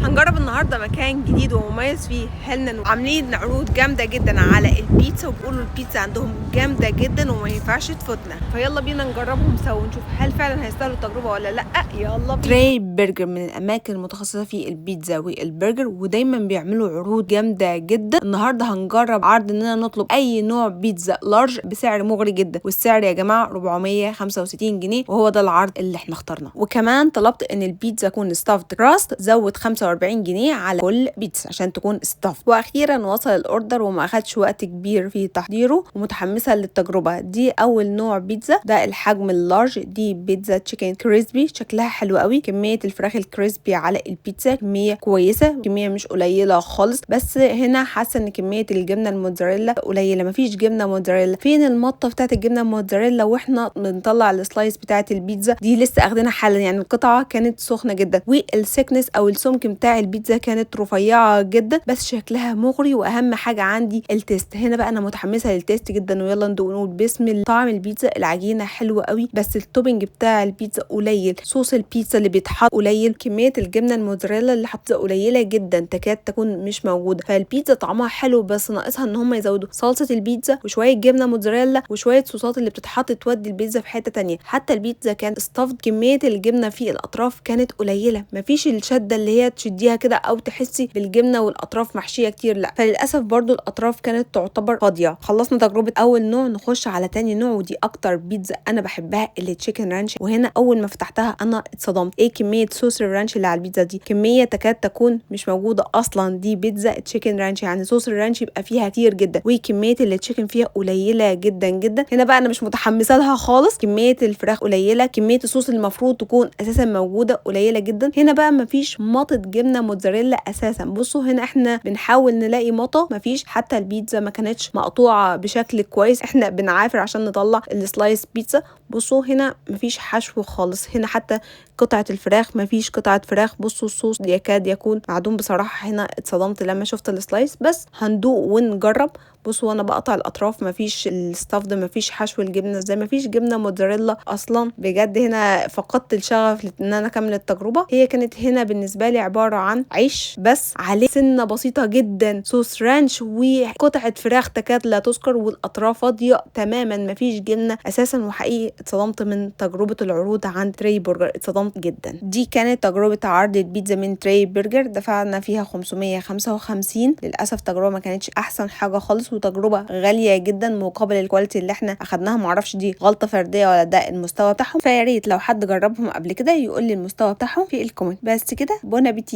هنجرب النهارده مكان جديد ومميز فيه هيلنان، وعاملين عروض جامده جدا على البيتزا، وبيقولوا البيتزا عندهم جامده جدا وما ينفعش تفوتنا. فيلا بينا نجربهم سوا ونشوف هل فعلا هيستاهلوا التجربه ولا لا. يلا بينا. تري برجر من الاماكن المتخصصه في البيتزا والبرجر، ودايما بيعملوا عروض جامده جدا. النهارده هنجرب عرض اننا نطلب اي نوع بيتزا لارج بسعر مغري جدا، والسعر يا جماعه 465 جنيه، وهو ده العرض اللي احنا اخترناه. وكمان طلبت ان البيتزا تكون ستافد كراست، زود 45 جنيه على كل بيتزا عشان تكون ستافد. واخيرا وصل الاوردر وما اخدش وقت كبير في تحضيره، ومتحمسه للتجربه دي. اول نوع بيتزا ده الحجم اللارج، دي بيتزا تشيكن كريسبي، شكلها حلو قوي. كميه الفراخ الكريسبي على البيتزا كميه كويسه، كميه مش قليله خالص. بس هنا حاسه ان كميه الجبنه الموتزاريلا قليله، مفيش جبنه موتزاريلا. فين المطه بتاعت الجبنه الموتزاريلا واحنا بنطلع السلايس بتاعت البيتزا دي؟ لسه اخدينها حالا، يعني القطعه كانت سخنه جدا. والسكنس او السمك بتاع البيتزا كانت رفيعه جدا، بس شكلها مغري. واهم حاجه عندي التيست. هنا بقى انا متحمسه للتيست جدا، ويلا ندوق نقول بسم الله. طعم البيتزا، العجينه حلوه قوي، بس التوبنج بتاع البيتزا قليل. صوص البيتزا اللي بيتحط قليل. كميه الجبنه الموتزاريلا اللي حاطه قليله جدا، تكاد تكون مش موجوده. فالبيتزا طعمها حلو، بس ناقصها ان هم يزودوا صلصه البيتزا وشويه جبنه موتزاريلا وشويه صوصات اللي بتتحط تودي البيتزا في حته تانية. حتى البيتزا كانت ستافد، كميه الجبنه في الاطراف كانت قليله، مفيش الشده اللي هي تشديها كده او تحسي بالجبنه والاطراف محشيه كتير، لا. فللاسف برضو الاطراف كانت تعتبر فاضيه. خلصنا تجربه اول نوع، نخش على تاني نوع، ودي اكتر بيتزا انا بحبها، اللي تشيكن رانش. وهنا اول ما فتحتها انا اتصدمت. ايه كميه صوص الرانش اللي على البيتزا دي؟ كميه تكاد تكون مش موجوده اصلا. دي بيتزا تشيكن رانش، يعني صوص الرانش يبقى فيها كتير جدا، وكميه التشيكن فيها قليله جدا جدا. هنا بقى انا مش متحمسه لها خالص. كميه الفراخ قليله، كميه الصوص المفروض تكون اساسا موجوده قليله جدا. هنا بقى مفيش مطه جبنه موتزاريلا اساسا. بصوا هنا احنا بنحاول نلاقي مطه، مفيش. حتى البيتزا ما كانتش مقطوعه بشكل كويس، احنا بنعافر عشان نطلع السلايس بيتزا. بصوا هنا مفيش حشو خالص. هنا حتى قطعه الفراخ مفيش قطعه فراخ. بصوا الصوص يكاد يكون معدوم بصراحه. هنا اتصدمت لما شفت السلايس، بس هندوق ونجرب. بصوا وانا بقطع الاطراف مفيش الستاف ده، مفيش حشو الجبنه ازاي، مفيش جبنه موتزاريلا اصلا. بجد هنا فقدت الشغف ان انا اكمل التجربه. هي كانت هنا بالنسبه لي عباره عن عيش بس عليه سنه بسيطه جدا صوص رانش، وقطعه فراخ تكاد لا تذكر، والاطراف فاضيه تماما، مفيش جبنه اساسا. وحقيقي اتصدمت من تجربه العروض عن تري برجر، اتصدمت جدا. دي كانت تجربه عرض البيتزا من تري برجر، دفعنا فيها 555. للاسف تجربه ما كانتش احسن حاجه خالص، وتجربه غاليه جدا مقابل الكواليتي اللي احنا اخدناها. معرفش دي غلطه فرديه ولا ده المستوى بتاعهم. فيا ريت لو حد جربهم قبل كده يقول لي المستوى بتاعهم في الكومنت. بس كده، بون ابيتي.